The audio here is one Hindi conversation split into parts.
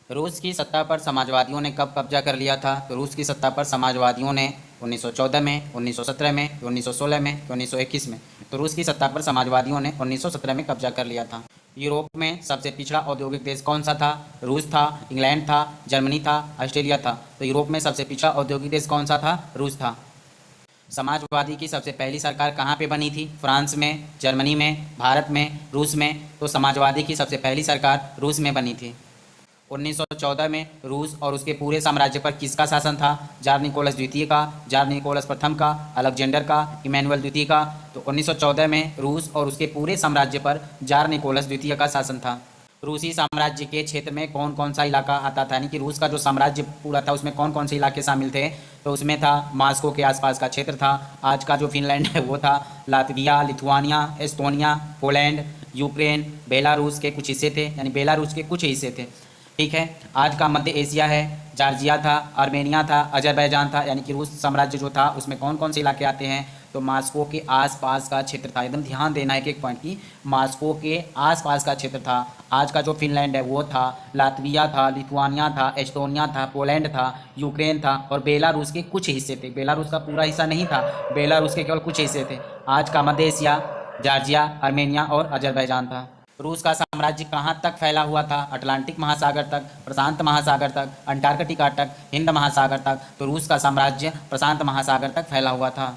रूस की सत्ता पर समाजवादियों ने कब कब्जा कर लिया था? तो रूस की सत्ता पर समाजवादियों ने 1914 में, 1917 में, 1916 में, 1921 में। तो रूस की सत्ता पर समाजवादियों ने 1917 में कब्जा कर लिया था। यूरोप में सबसे पिछड़ा औद्योगिक देश कौन सा था? रूस था, इंग्लैंड था, जर्मनी था, ऑस्ट्रेलिया था। तो यूरोप में सबसे पिछड़ा औद्योगिक देश कौन सा था? रूस था। समाजवादी की सबसे पहली सरकार कहाँ पे बनी थी? फ्रांस में, जर्मनी में, भारत में, रूस में। तो समाजवादी की सबसे पहली सरकार रूस में बनी थी। 1914 में रूस और उसके पूरे साम्राज्य पर किसका शासन था? जार निकोलस द्वितीय का, जार निकोलस प्रथम का, अलेक्जेंडर का, इमैनुअल द्वितीय का। तो 1914 में रूस और उसके पूरे साम्राज्य पर जार निकोलस द्वितीय का शासन था। रूसी साम्राज्य के क्षेत्र में कौन कौन सा इलाका आता था, यानी कि रूस का जो साम्राज्य पूरा था उसमें कौन कौन से इलाके शामिल थे? तो उसमें था मास्को के आसपास का क्षेत्र था, आज का जो फिनलैंड है वो था, Latvia, Lithuania, Estonia, Poland, Ukraine, Belarus के कुछ हिस्से थे, यानी बेलारूस के कुछ हिस्से थे। ठीक है। आज का मध्य एशिया है, जॉर्जिया था, आर्मेनिया था, अजरबैजान था, यानी कि रूस साम्राज्य जो था उसमें कौन कौन से इलाके आते हैं? तो मास्को के आसपास का क्षेत्र था। एकदम ध्यान देना है एक एक पॉइंट की, मास्को के आसपास का क्षेत्र था। आज का जो फिनलैंड है वो था, लातविया था, लिथुआनिया था, एस्टोनिया था, पोलैंड था, यूक्रेन था और बेलारूस के कुछ हिस्से थे। बेलारूस का पूरा हिस्सा नहीं था, बेलारूस के केवल कुछ हिस्से थे। आज का मध्य एशिया जॉर्जिया, आर्मेनिया और अजरबैजान था। रूस का साम्राज्य कहाँ तक फैला हुआ था? अटलांटिक महासागर तक, प्रशांत महासागर तक, अंटार्कटिका तक, हिंद महासागर तक। तो रूस का साम्राज्य प्रशांत महासागर तक फैला हुआ था।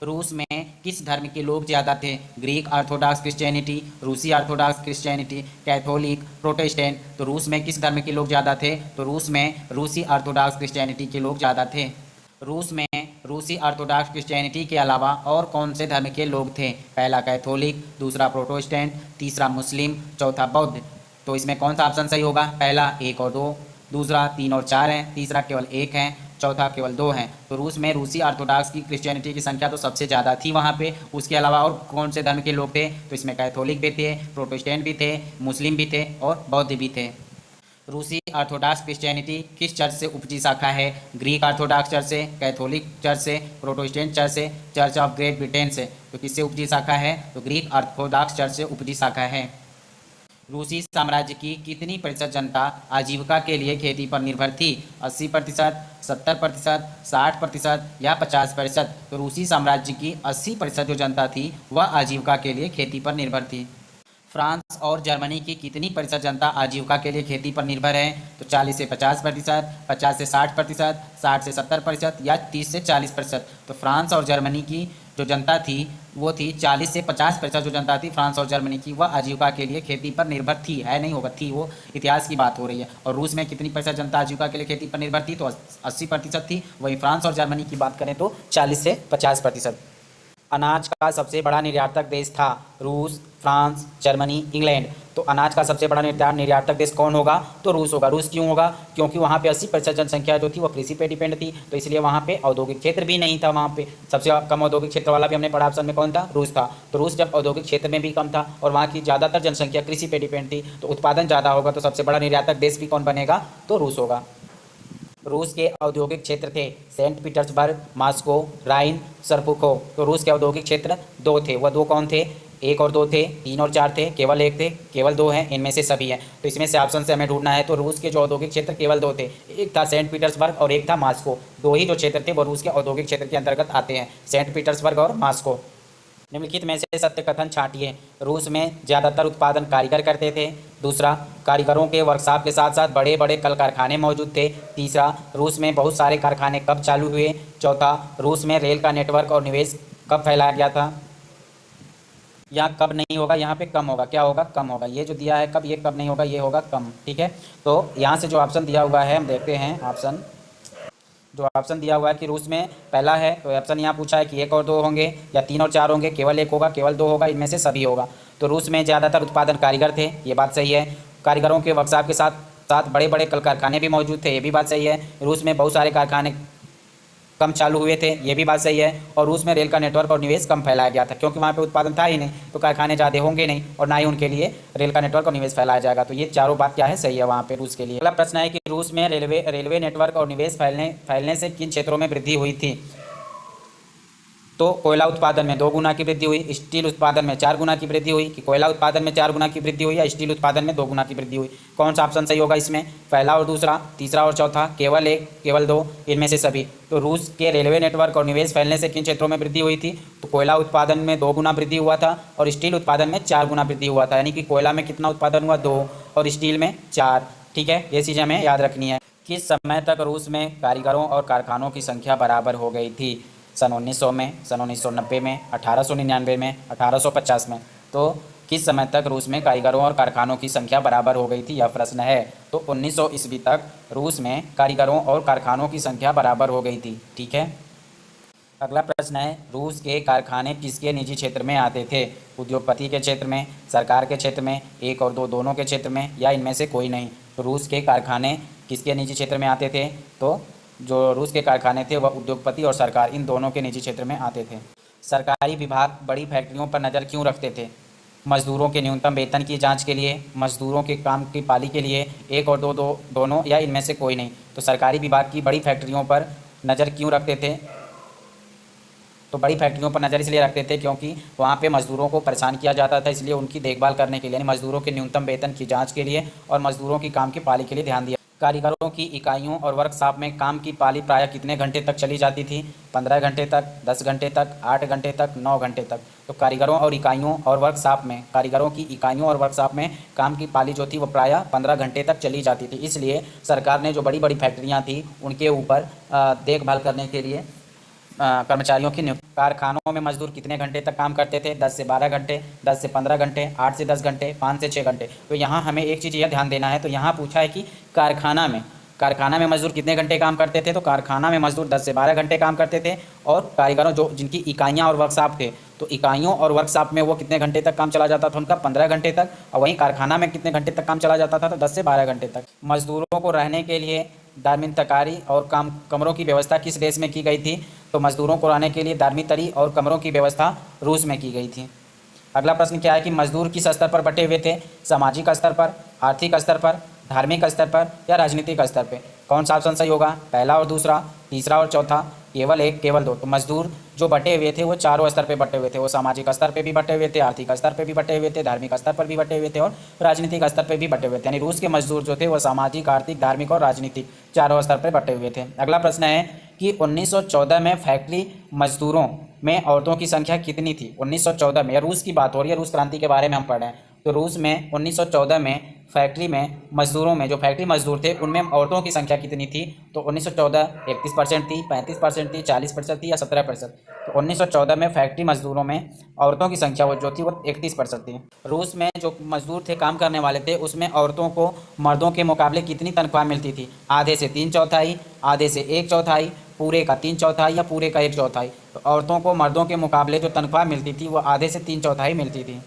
रूस में किस धर्म के लोग ज़्यादा थे? ग्रीक ऑर्थोडॉक्स क्रिश्चियनिटी, रूसी ऑर्थोडॉक्स क्रिश्चियनिटी, कैथोलिक, प्रोटेस्टेंट। तो रूस में किस धर्म के लोग ज़्यादा थे? तो रूस में रूसी ऑर्थोडॉक्स क्रिश्चियनिटी के लोग ज़्यादा थे। रूस में रूसी ऑर्थोडॉक्स क्रिश्चियनिटी के अलावा और कौन से धर्म के लोग थे? पहला कैथोलिक, दूसरा प्रोटेस्टेंट, तीसरा मुस्लिम, चौथा बौद्ध। तो इसमें कौन सा ऑप्शन सही होगा? पहला 1 और 2, दूसरा 3 और 4 है, तीसरा केवल 1 है, चौथा केवल 2 है। तो रूस में रूसी ऑर्थोडॉक्स की क्रिश्चियनिटी की संख्या तो सबसे ज़्यादा थी वहाँ पे। उसके अलावा और कौन से धर्म के लोग थे? तो इसमें कैथोलिक भी थे, प्रोटेस्टेंट भी थे, मुस्लिम भी थे और बौद्ध भी थे। रूसी ऑर्थोडॉक्स क्रिश्चियनिटी किस चर्च से उपजी शाखा है? ग्रीक ऑर्थोडॉक्स चर्च से, कैथोलिक चर्च से, प्रोटेस्टेंट चर्च से, चर्च ऑफ ग्रेट ब्रिटेन से। तो किससे उपजी शाखा है? तो ग्रीक ऑर्थोडॉक्स चर्च से उपजी शाखा है। रूसी साम्राज्य की कितनी प्रतिशत जनता आजीविका के लिए खेती पर निर्भर थी? 80%, 70%, 60% या 50%? तो रूसी साम्राज्य की 80% जो जनता थी वह आजीविका के लिए खेती पर निर्भर थी। फ्रांस और जर्मनी की कितनी प्रतिशत जनता आजीविका के लिए खेती पर निर्भर है? तो 40 से 50%, 50 से 60%, 60 से 70% या 30 से 40%? तो फ्रांस और जर्मनी की जो जनता थी वो थी 40 से 50% जो जनता थी फ्रांस और जर्मनी की, वह आजीविका के लिए खेती पर निर्भर थी। है नहीं होगा, थी, वो इतिहास की बात हो रही है। और रूस में कितनी प्रतिशत जनता आजीविका के लिए खेती पर निर्भर थी? तो 80% थी। वहीं फ्रांस और जर्मनी की बात करें तो 40 से 50%। अनाज का सबसे बड़ा निर्यातक देश था? रूस, फ्रांस, जर्मनी, इंग्लैंड। तो अनाज का सबसे बड़ा निर्यातक देश कौन होगा? तो रूस होगा। रूस क्यों होगा? क्योंकि वहाँ पे 80% जनसंख्या जो थी वो कृषि पे डिपेंड थी, तो इसलिए वहाँ पे औद्योगिक क्षेत्र भी नहीं था। वहाँ पे सबसे कम औद्योगिक क्षेत्र वाला भी हमने पढ़ा ऑप्शन में कौन था? रूस था। तो रूस जब औद्योगिक क्षेत्र में भी कम था और वहाँ की ज़्यादातर जनसंख्या कृषि पे डिपेंड थी, तो उत्पादन ज़्यादा होगा, तो सबसे बड़ा निर्यातक देश भी कौन बनेगा? तो रूस होगा। रूस के औद्योगिक क्षेत्र थे सेंट पीटर्सबर्ग, मॉस्को, राइन, सरपुखो। तो रूस के औद्योगिक क्षेत्र 2 थे। वह 2 कौन थे? 1 और 2 थे, 3 और 4 थे, केवल 1 थे, केवल 2 हैं, इनमें से सभी हैं। तो इसमें से ऑप्शन से हमें ढूंढना है। तो रूस के जो औद्योगिक क्षेत्र केवल 2 थे, एक था सेंट पीटर्सबर्ग और एक था मॉस्को। 2 ही जो क्षेत्र थे वो रूस के औद्योगिक क्षेत्र के अंतर्गत आते हैं, सेंट पीटर्सबर्ग और मॉस्को। निम्नलिखित में से सत्य कथन छांटिए। रूस में ज़्यादातर उत्पादन कारीगर करते थे। दूसरा, कारीगरों के वर्कशॉप के साथ साथ बड़े बड़े कल कारखाने मौजूद थे। तीसरा, रूस में बहुत सारे कारखाने कब चालू हुए। चौथा, रूस में रेल का नेटवर्क और निवेश कब फैलाया गया था। यहाँ कब नहीं होगा, यहाँ पे कम होगा। क्या होगा? कम होगा। ये जो दिया है कब, ये कब नहीं होगा, ये होगा कम। ठीक है। तो यहाँ से जो ऑप्शन दिया हुआ है हम देखते हैं। ऑप्शन जो ऑप्शन दिया हुआ है कि रूस में पहला है, तो ऑप्शन यहाँ पूछा है कि 1 और 2 होंगे या 3 और 4 होंगे, केवल 1 होगा, केवल 2 होगा, इनमें से सभी होगा। तो रूस में ज़्यादातर उत्पादन कारीगर थे, ये बात सही है। कारीगरों के वर्कशॉप के साथ साथ बड़े बड़े कल कारखाने भी मौजूद थे, ये भी बात सही है। रूस में बहुत सारे कारखाने कम चालू हुए थे, ये भी बात सही है। और रूस में रेल का नेटवर्क और निवेश कम फैलाया गया था, क्योंकि वहाँ पे उत्पादन था ही नहीं, तो कारखाने ज़्यादा होंगे नहीं और ना ही उनके लिए रेल का नेटवर्क और निवेश फैलाया जाएगा। तो ये चारों बात क्या है, सही है वहाँ पे रूस के लिए। अगला प्रश्न है कि रूस में रेलवे नेटवर्क और निवेश फैलने से किन क्षेत्रों में वृद्धि हुई थी। तो कोयला उत्पादन में 2 गुना की वृद्धि हुई, स्टील उत्पादन में 4 गुना की वृद्धि हुई, कि कोयला उत्पादन में 4 गुना की वृद्धि हुई या स्टील उत्पादन में 2 गुना की वृद्धि हुई। कौन सा ऑप्शन सही होगा इसमें? पहला और दूसरा, तीसरा और चौथा, केवल एक, केवल दो, इनमें से सभी। तो रूस के रेलवे नेटवर्क और निवेश फैलने से किन क्षेत्रों में वृद्धि हुई थी? तो कोयला उत्पादन में 2 गुना वृद्धि हुआ था और स्टील उत्पादन में 4 गुना वृद्धि हुआ था। यानी कि कोयला में कितना उत्पादन हुआ? 2 और स्टील में 4। ठीक है, ये चीज़ हमें याद रखनी है। किस समय तक रूस में कारीगरों और कारखानों की संख्या बराबर हो गई थी? सन 1900 में, सन 1990 में, 1899 में, 1850 में। तो किस समय तक रूस में कारीगरों और कारखानों की संख्या बराबर हो गई थी, यह प्रश्न है। तो 1900 ईस्वी तक रूस में कारीगरों और कारखानों की संख्या बराबर हो गई थी। ठीक है, अगला प्रश्न है, रूस के कारखाने किसके निजी क्षेत्र में आते थे? उद्योगपति के क्षेत्र में, सरकार के क्षेत्र में, 1 और 2 दोनों के क्षेत्र में, या इनमें से कोई नहीं? तो रूस के कारखाने किसके निजी क्षेत्र में आते थे? तो जो रूस के कारखाने थे वह उद्योगपति और सरकार इन दोनों के निजी क्षेत्र में आते थे। सरकारी विभाग बड़ी फैक्ट्रियों पर नज़र क्यों रखते थे? मजदूरों के न्यूनतम वेतन की जांच के लिए, मजदूरों के काम की पाली के लिए, 1 और 2 दोनों, या इनमें से कोई नहीं? तो सरकारी विभाग की बड़ी फैक्ट्रियों पर नज़र क्यों रखते थे? तो बड़ी फैक्ट्रियों पर नज़र इसलिए रखते थे क्योंकि वहाँ पे मज़दूरों को परेशान किया जाता था, इसलिए उनकी देखभाल करने के लिए, यानी मज़दूरों के न्यूनतम वेतन की जांच के लिए और मज़दूरों की काम की पाली के लिए ध्यान दिया। कारीगरों की इकाइयों और वर्कशॉप में काम की पाली प्रायः कितने घंटे तक चली जाती थी? 15 घंटे तक, 10 घंटे तक, 8 घंटे तक, 9 घंटे तक। तो कारीगरों और इकाइयों और वर्कशॉप में, कारीगरों की इकाइयों और वर्कशॉप में काम की पाली जो थी वो प्रायः 15 घंटे तक चली जाती थी। इसलिए सरकार ने जो बड़ी बड़ी फैक्ट्रियाँ थी उनके ऊपर देखभाल करने के लिए कर्मचारियों की नियुक्ति। कारखानों में मजदूर कितने घंटे तक काम करते थे? 10 से 12 घंटे, 10 से 15 घंटे, 8 से 10 घंटे, 5 से 6 घंटे। तो यहाँ हमें एक चीज़ यह ध्यान देना है, तो यहाँ पूछा है कि कारखाना में मजदूर कितने घंटे काम करते थे? तो कारखाना में मजदूर 10 से 12 घंटे काम करते थे। और कारीगरों जो जिनकी इकाइयाँ और वर्कशॉप थे, तो इकाइयों और वर्कशॉप में वो कितने घंटे तक काम चला जाता था? उनका 15 घंटे तक। और वहीं कारखाना में कितने घंटे तक काम चला जाता था? तो 10 से 12 घंटे तक। मजदूरों को रहने के लिए दारमिनतकारी और कमरों की व्यवस्था किस देश में की गई थी? तो मजदूरों को रहने के लिए दारमितरी और कमरों की व्यवस्था रूस में की गई थी। अगला प्रश्न क्या है कि मजदूर किस स्तर पर बटे हुए थे? सामाजिक स्तर पर, आर्थिक स्तर पर, धार्मिक स्तर पर, या राजनीतिक स्तर पर? कौन सा ऑप्शन सही होगा? पहला और दूसरा, तीसरा और चौथा, केवल एक, केवल दो। तो मजदूर जो बटे हुए थे वो चारों स्तर पे बटे हुए थे। वो सामाजिक स्तर पे भी बटे हुए थे, आर्थिक स्तर पे भी बटे हुए थे, धार्मिक स्तर पर भी बटे हुए थे और राजनीतिक स्तर पे भी बटे हुए थे। यानी रूस के मजदूर जो थे वो सामाजिक, आर्थिक, धार्मिक और राजनीतिक चारों स्तर पर बटे हुए थे। अगला प्रश्न है कि 1914 में फैक्ट्री मजदूरों में औरतों की संख्या कितनी थी? 1914 में, रूस की बात हो रही है, रूस क्रांति के बारे में हम पढ़ रहे हैं। तो रूस में 1914 में फैक्ट्री में मजदूरों में, जो फैक्ट्री मजदूर थे उनमें औरतों की संख्या कितनी थी? तो 1914 31% थी, 35% थी, 40% थी, या 17%? तो 1914 में फैक्ट्री मजदूरों में औरतों की संख्या वो जो थी वो 31% थी। रूस में जो मजदूर थे, काम करने वाले थे, उसमें औरतों को मर्दों के मुकाबले कितनी तनख्वाह मिलती थी? आधे से 3/4, आधे से 1/4, पूरे का 3/4, या पूरे का 1/4? तो औरतों को मर्दों के मुकाबले जो तनख्वाह मिलती थी वो आधे से 3/4 मिलती थी।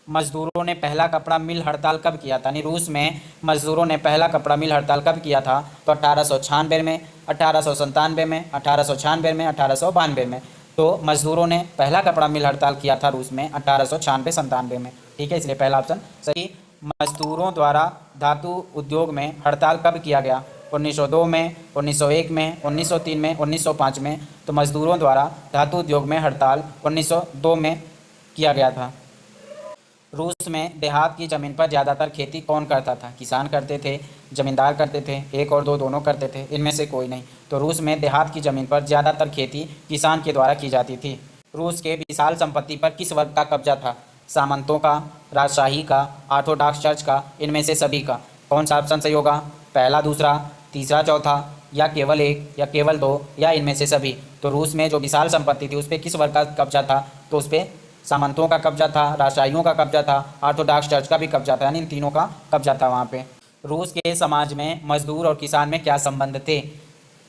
मजदूरों ने पहला कपड़ा मिल हड़ताल कब किया था? यानी रूस में मजदूरों ने पहला कपड़ा मिल हड़ताल कब किया था? तो 1896 में, 1897 में, 1896 में, 1892 में। तो मजदूरों ने पहला कपड़ा मिल हड़ताल किया था रूस में 1896-97 में। ठीक है, इसलिए पहला ऑप्शन सही। मजदूरों द्वारा धातु उद्योग में हड़ताल कब किया गया? 1902 में, 1901 में, 1903 में, 1905 में। तो मजदूरों द्वारा धातु उद्योग में हड़ताल 1902 में किया गया था। रूस में देहात की ज़मीन पर ज़्यादातर खेती कौन करता था? किसान करते थे, ज़मींदार करते थे, 1 और 2 दोनों करते थे, इनमें से कोई नहीं? तो रूस में देहात की ज़मीन पर ज़्यादातर खेती किसान के द्वारा की जाती थी। रूस के विशाल संपत्ति पर किस वर्ग का कब्जा था? सामंतों का, राजशाही का, ऑर्थोडॉक्स चर्च का, इनमें से सभी का? कौन सा ऑप्शन सही होगा? पहला, दूसरा, तीसरा, चौथा, या केवल एक, या केवल दो, या इनमें से सभी? तो रूस में जो विशाल संपत्ति थी उस पर किस वर्ग का कब्जा था? तो उस पर सामंतों का कब्जा था, राजशाहियों का कब्जा था, ऑर्थोडॉक्स चर्च का भी कब्जा था, यानी इन तीनों का कब्जा था वहाँ पे। रूस के समाज में मजदूर और किसान में क्या संबंध थे?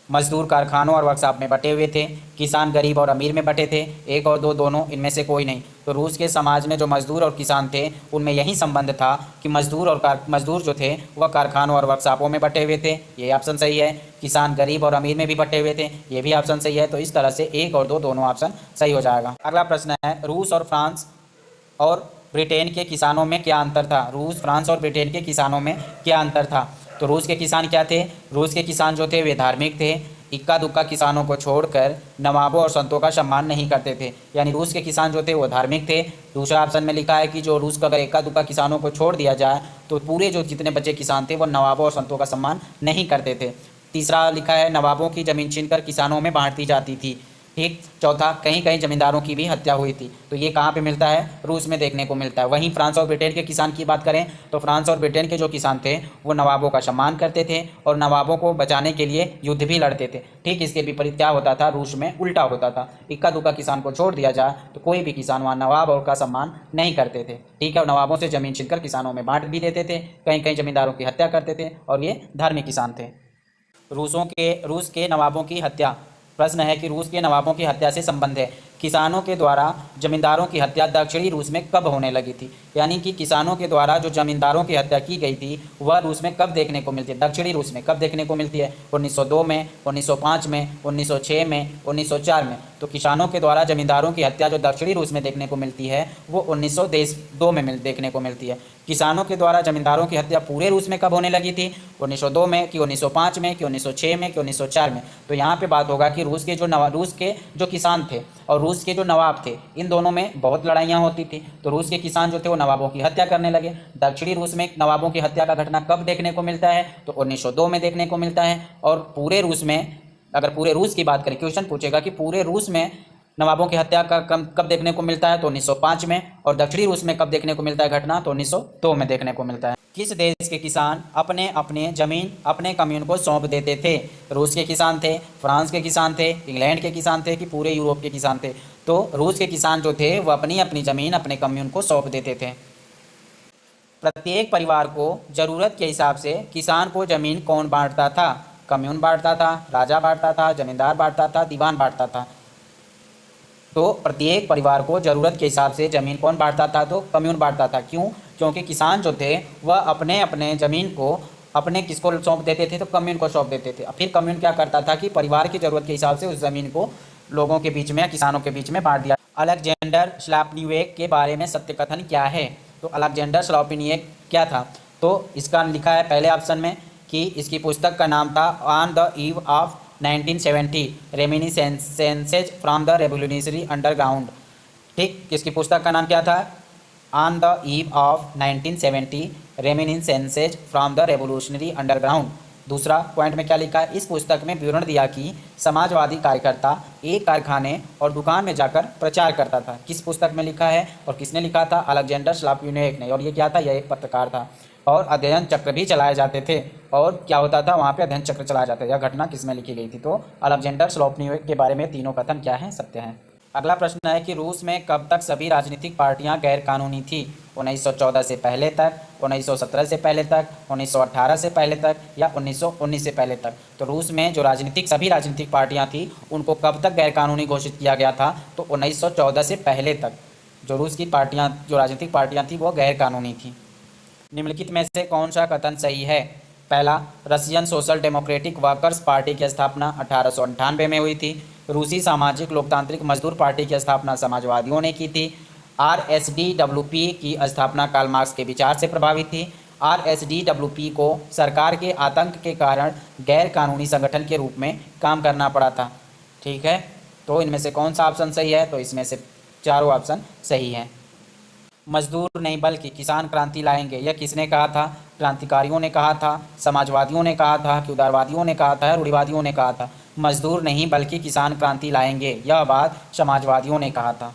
मजदूर कारखानों और वर्कशॉप में बटे हुए थे, किसान गरीब और अमीर में बटे थे, 1 और 2 दोनों, इनमें से कोई नहीं? तो रूस के समाज में जो मजदूर और किसान थे उनमें यही संबंध था कि मजदूर जो थे वह कारखानों और वर्कशॉपों में बटे हुए थे, ये ऑप्शन सही है। किसान गरीब और अमीर में भी बटे हुए थे, ये भी ऑप्शन सही है। तो इस तरह से 1 और 2 दोनों ऑप्शन सही हो जाएगा। अगला प्रश्न है, रूस और फ्रांस और ब्रिटेन के किसानों में क्या अंतर था? रूस, फ्रांस और ब्रिटेन के किसानों में क्या अंतर था? तो रूस के किसान क्या थे? रूस के किसान जो थे वे धार्मिक थे, इक्का दुक्का किसानों को छोड़कर नवाबों और संतों का सम्मान नहीं करते थे। यानी रूस के किसान जो थे वो धार्मिक थे। दूसरा ऑप्शन में लिखा है कि जो रूस का अगर इक्का दुक्का किसानों को छोड़ दिया जाए तो पूरे जो जितने बचे किसान थे वो नवाबों और संतों का सम्मान नहीं करते थे। तीसरा लिखा है नवाबों की ज़मीन छीनकर किसानों में बांटती जाती थी। ठीक। चौथा, कहीं कहीं जमींदारों की भी हत्या हुई थी। तो ये कहाँ पे मिलता है? रूस में देखने को मिलता है। वहीं फ्रांस और ब्रिटेन के किसान की बात करें तो फ्रांस और ब्रिटेन के जो किसान थे वो नवाबों का सम्मान करते थे और नवाबों को बचाने के लिए युद्ध भी लड़ते थे। ठीक इसके विपरीत क्या होता था? रूस में उल्टा होता था। इक्का दुक्का किसान को छोड़ दिया जाए तो कोई भी किसान वहाँ नवाब और का सम्मान नहीं करते थे। ठीक है। और नवाबों से ज़मीन छीनकर किसानों में बांट भी देते थे। कहीं कहीं जमींदारों की हत्या करते थे और ये धार्मिक किसान थे। रूस के नवाबों की हत्या। प्रश्न है कि रूस के नवाबों की हत्या से संबंध है। किसानों के द्वारा जमींदारों की हत्या दक्षिणी रूस में कब होने लगी थी? यानी कि किसानों के द्वारा जो जमींदारों की हत्या की गई थी वह रूस में कब देखने को मिलती है? दक्षिणी रूस में कब देखने को मिलती है? 1902 में, 1905 में, 1906 में, 1904 में। तो किसानों के द्वारा जमींदारों की हत्या जो दक्षिणी रूस में देखने को मिलती है वो 1902 में देखने को मिलती है। किसानों के द्वारा जमींदारों की हत्या पूरे रूस में कब होने लगी थी? 1902 में कि 1905 में कि 1906 में कि 1904 में? तो यहाँ पे बात होगा कि रूस के जो किसान थे और रूस के जो नवाब थे इन दोनों में बहुत लड़ाइयाँ होती थी। तो रूस के किसान जो थे वो नवाबों की हत्या करने लगे। दक्षिणी रूस में नवाबों की हत्या का घटना कब देखने को मिलता है? तो 1902 में देखने को मिलता है। और पूरे रूस में, अगर पूरे रूस की बात करें, क्वेश्चन पूछेगा कि पूरे रूस में नवाबों की हत्या का कब देखने को मिलता है? तो 1905 में। और दक्षिणी रूस में कब देखने को मिलता है घटना? तो 1902 में देखने को मिलता है। किस देश के किसान अपने अपने ज़मीन अपने कम्यून को सौंप देते थे? रूस के किसान थे, फ्रांस के किसान थे, इंग्लैंड के किसान थे कि पूरे यूरोप के किसान थे? तो रूस के किसान जो थे वो अपनी अपनी ज़मीन अपने कम्यून को सौंप देते थे। प्रत्येक परिवार को ज़रूरत के हिसाब से किसान को ज़मीन कौन बांटता था? कम्यून बांटता था, राजा बांटता था, जमींदार बांटता था, दीवान बांटता था? तो प्रत्येक परिवार को ज़रूरत के हिसाब से ज़मीन कौन बांटता था? तो कम्यून बांटता था। क्यों? क्योंकि किसान जो थे वह अपने अपने ज़मीन को अपने किसको सौंप देते थे? तो कम्यून को सौंप देते थे। फिर कम्यून क्या करता था कि परिवार की ज़रूरत के हिसाब से उस ज़मीन को लोगों के बीच में, किसानों के बीच में बांट दिया। अलेक्जेंडर स्लावोनिक के बारे में सत्य कथन क्या है? तो अलेक्जेंडर स्लावोनिक क्या था? तो इसका लिखा है पहले ऑप्शन में कि इसकी पुस्तक का नाम था on the eve of 1970 reminiscences from the revolutionary underground. ठीक, इसकी पुस्तक का नाम क्या था? On the eve of 1970 reminiscences from the revolutionary underground. दूसरा पॉइंट में क्या लिखा है? इस पुस्तक में विवरण दिया कि समाजवादी कार्यकर्ता एक कारखाने और दुकान में जाकर प्रचार करता था। किस पुस्तक में लिखा है और किसने लिखा था? अलेक्जेंडर स्लावोनिक ने। और ये क्या था? यह एक पत्रकार था। और अध्ययन चक्र भी चलाए जाते थे। और क्या होता था वहाँ पे? अध्ययन चक्र चलाया जाता है। यह घटना किसमें लिखी गई थी? तो अलेक्जेंडर स्लावोनिक के बारे में तीनों कथन क्या है? सत्य है। अगला प्रश्न है कि रूस में कब तक सभी राजनीतिक पार्टियां गैर कानूनी थी? 1914 से पहले तक, 1917 से पहले तक, 1918 से पहले तक या 1919 से पहले तक? तो रूस में जो सभी राजनीतिक पार्टियां थी उनको कब तक गैर कानूनी घोषित किया गया था? तो 1914 से पहले तक जो रूस की पार्टियां, जो राजनीतिक पार्टियां थी वो गैर कानूनी थी। निम्नलिखित में से कौन सा कथन सही है? पहला, Russian social democratic workers party की स्थापना 1898 में हुई थी। रूसी सामाजिक लोकतांत्रिक मजदूर पार्टी की स्थापना समाजवादियों ने की थी। RSDWP की स्थापना कार्ल मार्क्स के विचार से प्रभावित थी। RSDWP को सरकार के आतंक के कारण गैर कानूनी संगठन के रूप में काम करना पड़ा था। ठीक है, तो इनमें से कौन सा ऑप्शन सही है? तो इसमें से चारों ऑप्शन सही हैं। मजदूर नहीं बल्कि किसान क्रांति लाएंगे, यह किसने कहा था? क्रांतिकारियों ने कहा था, समाजवादियों ने कहा था कि उदारवादियों ने कहा था, रूढ़िवादियों ने कहा था? मजदूर नहीं बल्कि किसान क्रांति लाएंगे, यह बात समाजवादियों ने कहा था।